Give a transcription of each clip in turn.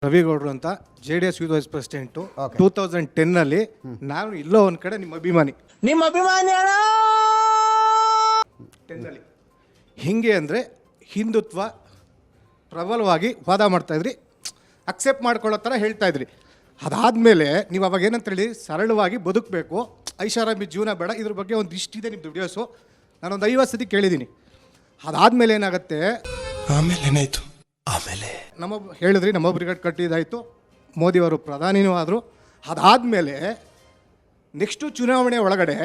ರವಿಗೌಡರು ಅಂತ JDS youth vice president 2010 ನಾನು ಇಲ್ಲೋ ಒಂದ್ ಕಡೆ ನಿಮ್ಮ ಅಭಿಮಾನಿ ಅಣ್ಣ 10 ಹಿಂಗೆ ಅಂದ್ರೆ ಹಿಂದುತ್ವ ಪ್ರಬಲವಾಗಿ ವಾದ ಮಾಡ್ತಾ ಇದ್ರಿ, ಅಕ್ಸೆಪ್ಟ್ ಮಾಡ್ಕೊಳ್ಳೋ ಥರ ಹೇಳ್ತಾ ಇದ್ರಿ. ಅದಾದಮೇಲೆ ನೀವು ಅವಾಗ ಏನಂತ ಹೇಳಿ ಸರಳವಾಗಿ ಬದುಕಬೇಕು, ಐಷಾರಾಮಿ ಜೀವನ ಬೇಡ, ಇದ್ರ ಬಗ್ಗೆ ಒಂದು ಇಷ್ಟಿದೆ ನಿಮ್ಮದು ವಿಡಿಯೋಸು. ನಾನೊಂದು 50 ಸತಿ ಕೇಳಿದ್ದೀನಿ. ಅದಾದಮೇಲೆ ಏನಾಗುತ್ತೆ, ಆಮೇಲೆ ಏನಾಯಿತು? ಆಮೇಲೆ ಹೇಳಿದ್ರಿ ನಮ್ಮ ಬ್ರಿಗೇಡ್ ಕಟ್ಟಿದ್ದಾಯಿತು, ಮೋದಿಯವರು ಪ್ರಧಾನಿನೂ ಆದರು. ಅದಾದಮೇಲೆ ನೆಕ್ಸ್ಟು ಚುನಾವಣೆ ಒಳಗಡೆ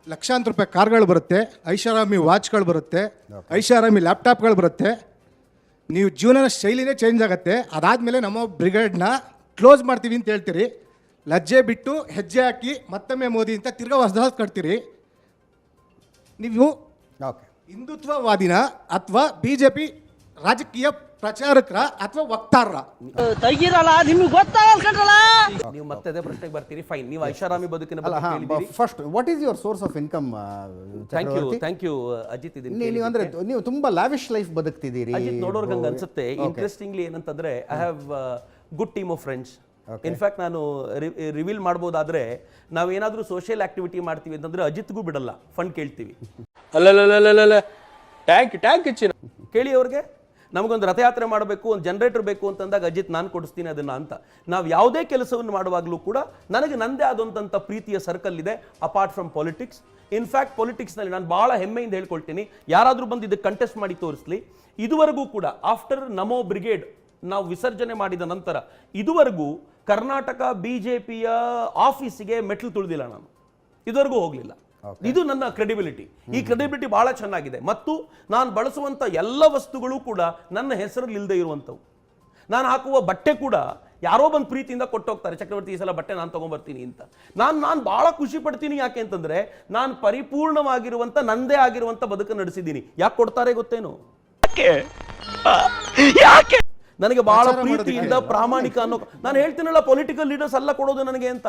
ಲಕ್ಷಾಂತರ ರೂಪಾಯಿ ಕಾರ್ಗಳು ಬರುತ್ತೆ, ಐಷಾರಾಮಿ ವಾಚ್ಗಳು ಬರುತ್ತೆ, ಐಷಾರಾಮಿ ಲ್ಯಾಪ್ಟಾಪ್ಗಳು ಬರುತ್ತೆ. ನೀವು ಜೀವನದ ಶೈಲಿನೇ ಚೇಂಜ್ ಆಗುತ್ತೆ. ಅದಾದಮೇಲೆ ನಮ್ಮ ಬ್ರಿಗೇಡ್ನ ಕ್ಲೋಸ್ ಮಾಡ್ತೀವಿ ಅಂತ ಹೇಳ್ತೀರಿ. ಲಜ್ಜೆ ಬಿಟ್ಟು ಹೆಜ್ಜೆ ಹಾಕಿ ಮತ್ತೊಮ್ಮೆ ಮೋದಿ ಅಂತ ತಿರ್ಗಾ ಹೊಸದಾಗಿ ಕಟ್ತೀರಿ. ನೀವು ಹಿಂದುತ್ವವಾದಿನ ಅಥವಾ BJP ರಾಜಕೀಯ ಪ್ರಚಾರಕರ ಅಥವಾ ವಕ್ತಾರರ? ತೆಗಿರಲ್ಲ, ನಿಮ್ಗೆ ಗೊತ್ತಾಗಲ್ಲ. ನೀವು ಮತ್ತೆ ಅದೇ ಪ್ರಶ್ನೆಗೆ ಬರ್ತೀರಿ. ಫೈನ್, ನೀವು ಐಷಾರಾಮಿ ಬದುಕಿನ first what is your source of income? Thank you Ajit. ನೀವು ಅಂದ್ರೆ ನೀವು ತುಂಬಾ ಲಾವಿಶ್ ಲೈಫ್ ಬದುಕ್ತಿದ್ದೀರಿ ಅಜಿತ್. ನೋಡೋರ್ಗೆ ಹಂಗೆ ಅನ್ಸುತ್ತೆ. ಇಂಟ್ರೆಸ್ಟಿಂಗ್ಲಿ ಏನಂತಂದ್ರೆ I have good team of friends. In fact ನಾನು ರಿವೀಲ್ ಮಾಡ್ಬೋದಾದ್ರೆ ನಾವೇನಾದ್ರೂ ಸೋಷಿಯಲ್ ಆಕ್ಟಿವಿಟಿ ಮಾಡ್ತೀವಿ ಅಂತಂದ್ರೆ ಅಜಿತ್ಗೂ ಬಿಡಲ್ಲ, ಫಂಡ್ ಕೇಳ್ತೀವಿ. ಕೇಳಿ ಅವ್ರಿಗೆ, ನಮಗೊಂದು ರಥಯಾತ್ರೆ ಮಾಡಬೇಕು, ಒಂದು ಜನರೇಟರ್ ಬೇಕು ಅಂತಂದಾಗ ಅಜಿತ್ ನಾನು ಕೊಡಿಸ್ತೀನಿ ಅದನ್ನ ಅಂತ. ನಾವು ಯಾವುದೇ ಕೆಲಸವನ್ನು ಮಾಡುವಾಗಲೂ ಕೂಡ ನನಗೆ ನಂದೇ ಆದಂಥ ಪ್ರೀತಿಯ ಸರ್ಕಲ್ ಇದೆ ಅಪಾರ್ಟ್ ಫ್ರಮ್ ಪಾಲಿಟಿಕ್ಸ್. ಇನ್ಫ್ಯಾಕ್ಟ್ ಪಾಲಿಟಿಕ್ಸ್ನಲ್ಲಿ ನಾನು ಭಾಳ ಹೆಮ್ಮೆಯಿಂದ ಹೇಳ್ಕೊಳ್ತೀನಿ, ಯಾರಾದರೂ ಬಂದು ಇದಕ್ಕೆ ಕಂಟೆಸ್ಟ್ ಮಾಡಿ ತೋರಿಸ್ಲಿ. ಇದುವರೆಗೂ ಕೂಡ ಆಫ್ಟರ್ ನಮೋ ಬ್ರಿಗೇಡ್ ನಾವು ವಿಸರ್ಜನೆ ಮಾಡಿದ ನಂತರ ಇದುವರೆಗೂ ಕರ್ನಾಟಕ BJPಯ ಆಫೀಸಿಗೆ ಮೆಟ್ಲು ತುಳಿದಿಲ್ಲ ನಾನು, ಇದುವರೆಗೂ ಹೋಗಲಿಲ್ಲ. ಇದು ನನ್ನ ಕ್ರೆಡಿಬಿಲಿಟಿ. ಈ ಕ್ರೆಡಿಬಿಲಿಟಿ ಬಹಳ ಚೆನ್ನಾಗಿದೆ. ಮತ್ತು ನಾನು ಬಳಸುವಂಥ ಎಲ್ಲ ವಸ್ತುಗಳು ಕೂಡ ನನ್ನ ಹೆಸರಲ್ಲಿ ಇಲ್ಲದೆ ಇರುವಂಥವು. ನಾನು ಹಾಕುವ ಬಟ್ಟೆ ಕೂಡ ಯಾರೋ ಬಂದು ಪ್ರೀತಿಯಿಂದ ಕೊಟ್ಟೋಗ್ತಾರೆ, ಚಕ್ರವರ್ತಿ ಈ ಸಲ ಬಟ್ಟೆ ನಾನು ತೊಗೊಂಬರ್ತೀನಿ ಅಂತ. ನಾನು ಭಾಳ ಖುಷಿ ಪಡ್ತೀನಿ. ಯಾಕೆ ಅಂತಂದರೆ ನಾನು ಪರಿಪೂರ್ಣವಾಗಿರುವಂಥ ನಂದೇ ಆಗಿರುವಂಥ ಬದುಕನ್ನು ನಡೆಸಿದ್ದೀನಿ. ಯಾಕೆ ಕೊಡ್ತಾರೆ ಗೊತ್ತೇನು? ನನಗೆ ಬಹಳ ಪ್ರೀತಿಯಿಂದ ಪ್ರಾಮಾಣಿಕ ಅನ್ನೋ, ನಾನು ಹೇಳ್ತೀನಲ್ಲ, ಪೊಲಿಟಿಕಲ್ ಲೀಡರ್ಸ್ ಅಲ್ಲ ಕೊಡೋದು ನನಗೆ ಅಂತ.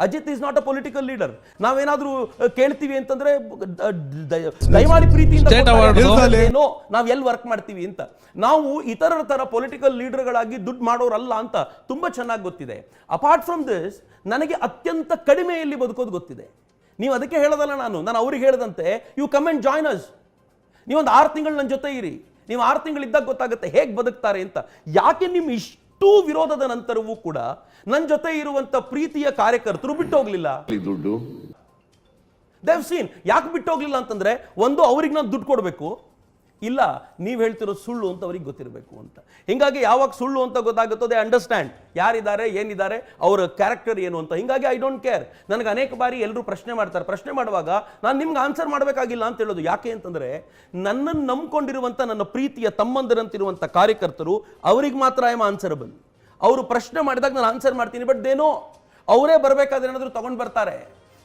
Ajit is not a political leader. ನಾವೇನಾದ್ರೂ ಕೇಳ್ತೀವಿ ಅಂತಂದ್ರೆ ದಯಮಾಡಿ ಪ್ರೀತಿಯಿಂದ ಏನೋ ನಾವು ಎಲ್ಲಿ ವರ್ಕ್ ಮಾಡ್ತೀವಿ ಅಂತ. ನಾವು ಇತರರ ತರ ಪೊಲಿಟಿಕಲ್ ಲೀಡರ್ಗಳಾಗಿ ದುಡ್ಡು ಮಾಡೋರಲ್ಲ ಅಂತ ತುಂಬಾ ಚೆನ್ನಾಗಿ ಗೊತ್ತಿದೆ. ಅಪಾರ್ಟ್ ಫ್ರಮ್ ದಿಸ್ ನನಗೆ ಅತ್ಯಂತ ಕಡಿಮೆಯಲ್ಲಿ ಬದುಕೋದು ಗೊತ್ತಿದೆ. ನೀವು ಅದಕ್ಕೆ ಹೇಳೋದಲ್ಲ, ನಾನು ಅವ್ರಿಗೆ ಹೇಳದಂತೆ you come and join us. ನೀವೊಂದು 6 ತಿಂಗಳು ನನ್ನ ಜೊತೆ ಇರಿ. ನೀವು 6 ತಿಂಗಳಿದ್ದಾಗ ಗೊತ್ತಾಗುತ್ತೆ ಹೇಗೆ ಬದುಕ್ತಾರೆ ಅಂತ. ಯಾಕೆ ನಿಮ್ಮ ಇಷ್ಟು ವಿರೋಧದ ನಂತರವೂ ಕೂಡ ನನ್ನ ಜೊತೆ ಇರುವಂತ ಪ್ರೀತಿಯ ಕಾರ್ಯಕರ್ತರು ಬಿಟ್ಟು ಹೋಗ್ಲಿಲ್ಲ? ದುಡ್ಡು ದೇವ್ ಸೀನ್ ಯಾಕೆ ಬಿಟ್ಟು ಹೋಗ್ಲಿಲ್ಲ ಅಂತಂದ್ರೆ, ಒಂದು ಅವ್ರಿಗೆ ನಾನು ದುಡ್ಡು ಕೊಡಬೇಕು, ಇಲ್ಲ ನೀವು ಹೇಳ್ತಿರೋ ಸುಳ್ಳು ಅಂತ ಅವ್ರಿಗೆ ಗೊತ್ತಿರಬೇಕು ಅಂತ. ಹಿಂಗಾಗಿ ಯಾವಾಗ ಸುಳ್ಳು ಅಂತ ಗೊತ್ತಾಗುತ್ತೋ ದೇ ಅಂಡರ್ಸ್ಟ್ಯಾಂಡ್ ಯಾರಿದ್ದಾರೆ, ಏನಿದ್ದಾರೆ, ಅವರ ಕ್ಯಾರೆಕ್ಟರ್ ಏನು ಅಂತ. ಹಿಂಗಾಗಿ ಐ ಡೋಂಟ್ ಕೇರ್. ನನಗೆ ಅನೇಕ ಬಾರಿ ಎಲ್ಲರೂ ಪ್ರಶ್ನೆ ಮಾಡ್ತಾರೆ. ಪ್ರಶ್ನೆ ಮಾಡುವಾಗ ನಾನು ನಿಮ್ಗೆ ಆನ್ಸರ್ ಮಾಡಬೇಕಾಗಿಲ್ಲ ಅಂತ ಹೇಳೋದು. ಯಾಕೆ ಅಂತಂದ್ರೆ ನನ್ನನ್ನು ನಂಬ್ಕೊಂಡಿರುವಂಥ ನನ್ನ ಪ್ರೀತಿಯ ತಮ್ಮಂದಿರಂತಿರುವಂಥ ಕಾರ್ಯಕರ್ತರು, ಅವ್ರಿಗೆ ಮಾತ್ರ ಐ ಆಮ್ ಆನ್ಸರಬಲ್. ಅವರು ಪ್ರಶ್ನೆ ಮಾಡಿದಾಗ ನಾನು ಆನ್ಸರ್ ಮಾಡ್ತೀನಿ. ಬಟ್ ದೇನೋ ಅವರೇ ಬರಬೇಕಾದ್ರೆ ಏನಾದರೂ ತಗೊಂಡು ಬರ್ತಾರೆ.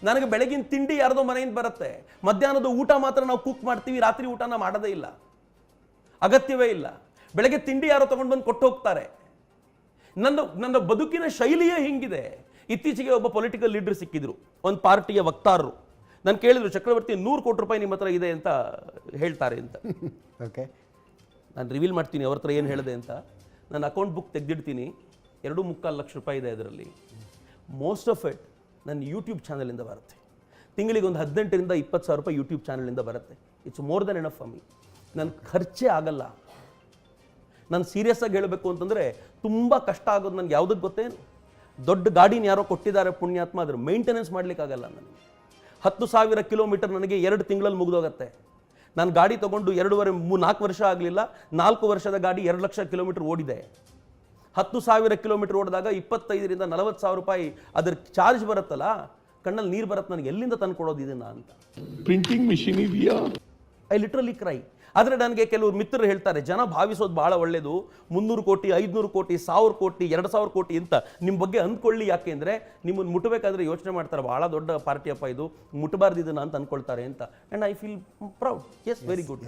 ನನಗೆ ಬೆಳಗಿನ ತಿಂಡಿ ಯಾರ್ದೋ ಮನೆಯಿಂದ ಬರುತ್ತೆ, ಮಧ್ಯಾಹ್ನದ ಊಟ ಮಾತ್ರ ನಾವು ಕುಕ್ ಮಾಡ್ತೀವಿ, ರಾತ್ರಿ ಊಟನ ಮಾಡೋದೇ ಇಲ್ಲ, ಅಗತ್ಯವೇ ಇಲ್ಲ. ಬೆಳಗ್ಗೆ ತಿಂಡಿ ಯಾರೋ ತಗೊಂಡು ಬಂದು ಕೊಟ್ಟು ಹೋಗ್ತಾರೆ. ನನ್ನ ಬದುಕಿನ ಶೈಲಿಯೇ ಹಿಂಗಿದೆ. ಇತ್ತೀಚೆಗೆ ಒಬ್ಬ ಪೊಲಿಟಿಕಲ್ ಲೀಡರ್ ಸಿಕ್ಕಿದ್ರು, ಒಂದು ಪಾರ್ಟಿಯ ವಕ್ತಾರರು. ನಾನು ಕೇಳಿದ್ರು, ಚಕ್ರವರ್ತಿ 100 ಕೋಟಿ ರೂಪಾಯಿ ನಿಮ್ಮ ಹತ್ರ ಇದೆ ಅಂತ ಹೇಳ್ತಾರೆ ಅಂತ. ನಾನು ರಿವೀಲ್ ಮಾಡ್ತೀನಿ ಅವ್ರ ಹತ್ರ ಏನು ಹೇಳಿದೆ ಅಂತ. ನನ್ನ ಅಕೌಂಟ್ ಬುಕ್ ತೆಗೆದಿಡ್ತೀನಿ, 2.25 ಲಕ್ಷ ರೂಪಾಯಿ ಇದೆ ಅದರಲ್ಲಿ. ಮೋಸ್ಟ್ ಆಫ್ ಇಟ್ ನನ್ನ ಯೂಟ್ಯೂಬ್ ಚಾನಲಿಂದ ಬರುತ್ತೆ. ತಿಂಗಳಿಗೆ ಒಂದು 18ರಿಂದ 20 ಸಾವಿರ ರೂಪಾಯಿ ಯೂಟ್ಯೂಬ್ ಚಾನಲಿಂದ ಬರುತ್ತೆ. It's more than enough for me. ನನ್ನ ಖರ್ಚೇ ಆಗಲ್ಲ. ನಾನು ಸೀರಿಯಸ್ ಆಗಿ ಹೇಳಬೇಕು ಅಂತಂದರೆ ತುಂಬ ಕಷ್ಟ ಆಗೋದು ನನಗೆ ಯಾವುದಕ್ಕೆ ಗೊತ್ತೇನು? ದೊಡ್ಡ ಗಾಡಿನ ಯಾರೋ ಕೊಟ್ಟಿದ್ದಾರೆ ಪುಣ್ಯಾತ್ಮ, ಅದ್ರ ಮೇಂಟೆನೆನ್ಸ್ ಮಾಡಲಿಕ್ಕಾಗಲ್ಲ ನನಗೆ. 10,000 ಕಿಲೋಮೀಟರ್ ನನಗೆ 2 ತಿಂಗಳಲ್ಲಿ ಮುಗಿದೋಗುತ್ತೆ. ನಾನು ಗಾಡಿ ತೊಗೊಂಡು 4 ವರ್ಷ ಆಗಲಿಲ್ಲ, 4 ವರ್ಷದ ಗಾಡಿ 2 ಲಕ್ಷ ಕಿಲೋಮೀಟರ್ ಓಡಿದೆ. 10,000 ಕಿಲೋಮೀಟರ್ ಓಡಿದಾಗ 25ರಿಂದ 40 ಸಾವಿರ ರೂಪಾಯಿ ಅದ್ರ ಚಾರ್ಜ್ ಬರುತ್ತಲ್ಲ, ಕಣ್ಣಲ್ಲಿ ನೀರು ಬರುತ್ತೆ ನನಗೆ. ಎಲ್ಲಿಂದ ತಂದು ಕೊಡೋದು ಇದನ್ನ ಅಂತ. ಪ್ರಿಂಟಿಂಗ್ ಮಿಷಿನ್ ಇದೆಯಾ? I literally CRY. ಆದರೆ ನನಗೆ ಕೆಲವರು ಮಿತ್ರರು ಹೇಳ್ತಾರೆ, ಜನ ಭಾವಿಸೋದು ಭಾಳ ಒಳ್ಳೇದು, 300 ಕೋಟಿ 500 ಕೋಟಿ 1000 ಕೋಟಿ 2000 ಕೋಟಿ ಅಂತ ನಿಮ್ಮ ಬಗ್ಗೆ ಅಂದ್ಕೊಳ್ಳಿ. ಯಾಕೆ ಅಂದರೆ ನಿಮ್ಮನ್ನು ಮುಟ್ಟಬೇಕಾದ್ರೆ ಯೋಚನೆ ಮಾಡ್ತಾರೆ, ಭಾಳ ದೊಡ್ಡ ಪಾರ್ಟಿಯಪ್ಪ ಇದು, ಮುಟ್ಟಬಾರ್ದು ಇದನ್ನ ಅಂತ ಅಂದ್ಕೊಳ್ತಾರೆ ಅಂತ. And I feel proud. Yes, very good.